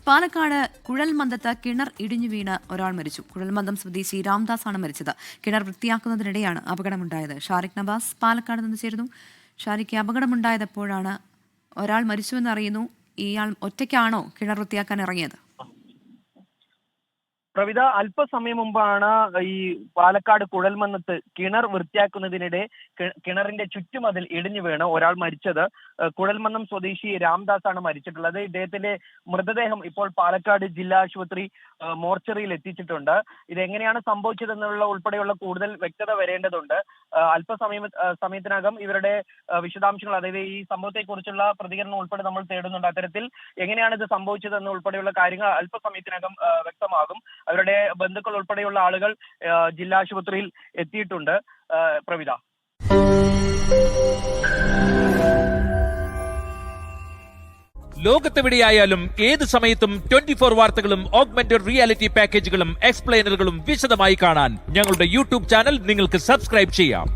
പാലക്കാട് കുഴൽമന്ദത്ത് കിണർ ഇടിഞ്ഞു വീണ് ഒരാൾ മരിച്ചു. കുഴൽമന്ദം സ്വദേശി രാംദാസ് ആണ് മരിച്ചത്. കിണർ വൃത്തിയാക്കുന്നതിനിടെയാണ് അപകടമുണ്ടായത്. ഷാരിഖ് നവാസ് പാലക്കാട് നിന്ന് ചേരുന്നു. ഷാരിഖ്, അപകടമുണ്ടായത് എപ്പോഴാണ്? ഒരാൾ മരിച്ചുവെന്ന് അറിയുന്നു. ഇയാൾ ഒറ്റയ്ക്കാണോ കിണർ വൃത്തിയാക്കാൻ ഇറങ്ങിയത്? പ്രവിത, അല്പസമയം മുമ്പാണ് ഈ പാലക്കാട് കുഴൽമന്നത്ത് കിണർ വൃത്തിയാക്കുന്നതിനിടെ കിണറിന്റെ ചുറ്റുമതിൽ ഇടിഞ്ഞു വീണ് ഒരാൾ മരിച്ചത്. കുഴൽമന്നം സ്വദേശി രാംദാസ് ആണ് മരിച്ചിട്ടുള്ളത്. ഇദ്ദേഹത്തിന്റെ മൃതദേഹം ഇപ്പോൾ പാലക്കാട് ജില്ലാ ആശുപത്രി മോർച്ചറിയിൽ എത്തിച്ചിട്ടുണ്ട്. ഇതെങ്ങനെയാണ് സംഭവിച്ചതെന്നുള്ള ഉൾപ്പെടെയുള്ള കൂടുതൽ വ്യക്തത വരേണ്ടതുണ്ട്. സമയത്തിനകം ഇവരുടെ വിശദാംശങ്ങൾ, അതായത് ഈ സംഭവത്തെക്കുറിച്ചുള്ള പ്രതികരണം ഉൾപ്പെടെ നമ്മൾ തേടുന്നുണ്ട്. അത്തരത്തിൽ എങ്ങനെയാണ് ഇത് സംഭവിച്ചതെന്ന് ഉൾപ്പെടെയുള്ള കാര്യങ്ങൾ അല്പസമയത്തിനകം വ്യക്തമാകും. അവരുടെ ബന്ധുക്കൾ ഉൾപ്പെടെയുള്ള ആളുകൾ ജില്ലാ ആശുപത്രിയിൽ എത്തിയിട്ടുണ്ട്. പ്രവിത, ലോകത്തെവിടെയായാലും ഏത് സമയത്തും 24 വാർത്തകളും ഓഗ്മെന്റഡ് റിയാലിറ്റി പാക്കേജുകളും എക്സ്പ്ലെയിനറുകളും വിശദമായി കാണാൻ ഞങ്ങളുടെ യൂട്യൂബ് ചാനൽ നിങ്ങൾക്ക് സബ്സ്ക്രൈബ് ചെയ്യാം.